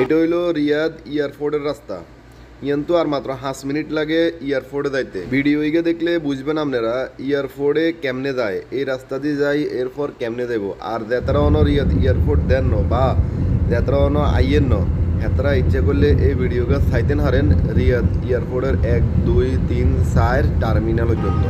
এটা হইলো রিয়াদ এয়ারপোর্টের রাস্তা। কিন্তু আর মাত্র 5 মিনিট লাগে এয়ারপোর্টে যাইতে। ভিডিওইকে দেখলে বুঝবেন আপনারা এয়ারপোর্টে কেমনে যায়, এই রাস্তা দিয়ে যাই এরপর কেমনে যাব। আর যাত্রা অন রিয়াদ এয়ারপোর্ট দেন বা যাত্রা অন আইয়েন ন হেতরা ইচ্ছা করলে এই ভিডিওকে চাইতেন হারেন রিয়াদ এয়ারপোর্টের 1 2 3 4 টার্মিনাল পর্যন্ত।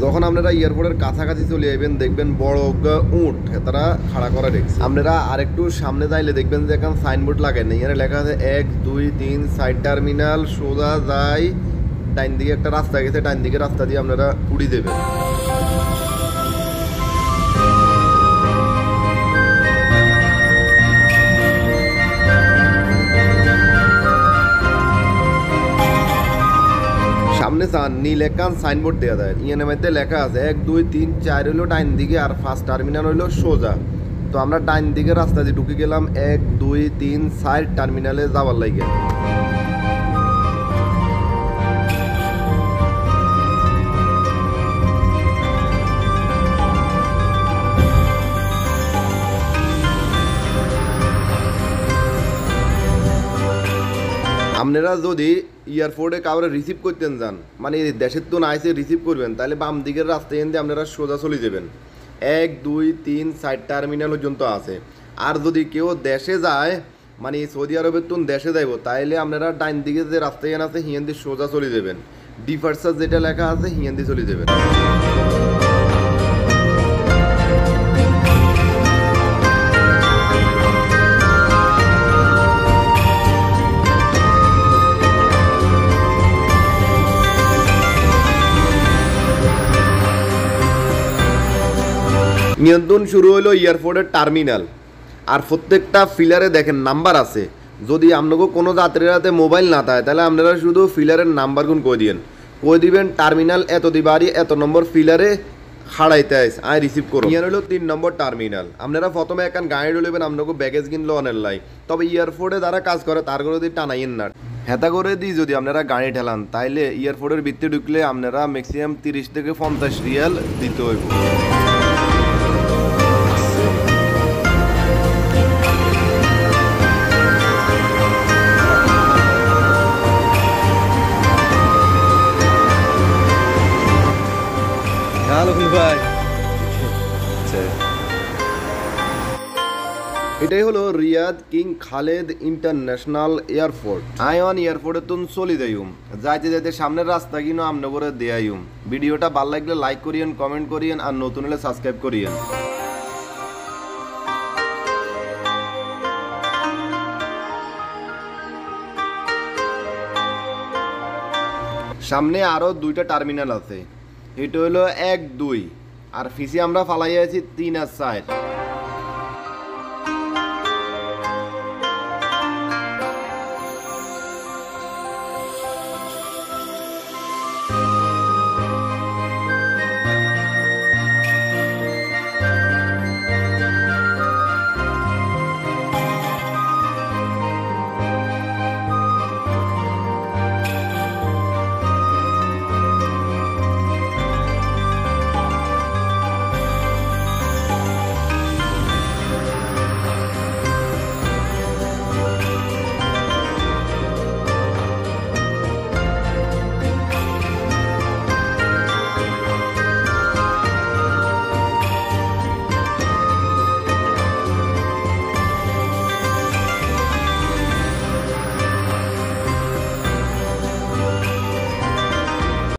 যখন আপনারা এয়ারপোর্টের কাছাকাছি চলে যাবেন দেখবেন বড় উট তারা খাড়া করা দেখছে। আপনারা আরেকটু সামনে যাইলে দেখবেন যে এখন সাইনবোর্ড লাগাই নেই, এখানে লেখা আছে 1 2 3 সাইড টার্মিনাল। সোজা যাই ডাইন দিকে একটা রাস্তা গেছে, ডাইন দিকে রাস্তা দিয়ে আপনারা উড়ি দেবেন। সামনে নীল একখান সাইনবোর্ড দেওয়া যায়, ইয়ানের মধ্যে লেখা আছে 1 2 3 4 হইলো ডাইন দিকে আর ফার্স্ট টার্মিনাল হইলো সোজা। তো আমরা ডাইন দিকে রাস্তা দিয়ে ঢুকে গেলাম 1 2 3 4 টার্মিনালে যাওয়ার লাগে। আপনারা যদি এয়ারপোর্টে কাউরে রিসিভ করতেন যান, মানে দেশের তো না এসে রিসিভ করবেন, তাহলে বাম দিকের রাস্তায় এনে আপনারা সোজা চলে যাবেন। 1 2 3 4 টার্মিনাল পর্যন্ত আছে। আর যদি কেউ দেশে যায়, মানে সৌদি আরবের তো দেশে যাইব, তাইলে আপনারা ডাইন দিকে যে রাস্তায় এনে আছে হিয়ান দিয়ে সোজা চলে যাবেন। ডিপার্চার যেটা লেখা আছে হিয়ান দিয়ে চলে যাবেন। নিয়ন্ত্রণ শুরু হলো এয়ারপোর্টের টার্মিনাল। আর প্রত্যেকটা ফিলারে দেখেন নাম্বার আছে। যদি আপনাকে কোনো যাত্রীর হাতে মোবাইল না থাকে তাহলে আপনারা শুধু ফিলারের নাম্বারগুলো কই দিবেন টার্মিনাল এত দিবারি এত নম্বর ফিলারে হারাইতে আইস আই রিসিভ করো। ইয়ার হলো 3 নম্বর টার্মিনাল। আপনারা প্রথমে এখন গাড়ি লইবেন, আপনাকে ব্যাগেজ কিনলো অনের লাই। তবে এয়ারপোর্টে যারা কাজ করে তার করে দিয়ে টানাইয়েন না, হেতা করে দিই যদি আপনারা গাড়ি ঠেলান তাইলে এয়ারপোর্টের ভিতরে ঢুকলে আপনারা ম্যাক্সিমাম 30 থেকে 50 রিয়াল দিতে হইব। এটাই হলো Riyadh King Khalid International Airport. আইওয়ান এয়ারপোর্টে তুন চলে যাইম, যাইতে যাইতে সামনের রাস্তা কিনো আমনে করে দেয়াইম। ভিডিওটা ভালো লাগলে লাইক করিয়েন, কমেন্ট করিয়েন আর নতুন হলে সাবস্ক্রাইব করিয়েন। সামনে আরো 2টা টার্মিনাল আছে। এটা হলো 1 2 আর ফিসি আমরা ফালাই আছি 3 আর 4।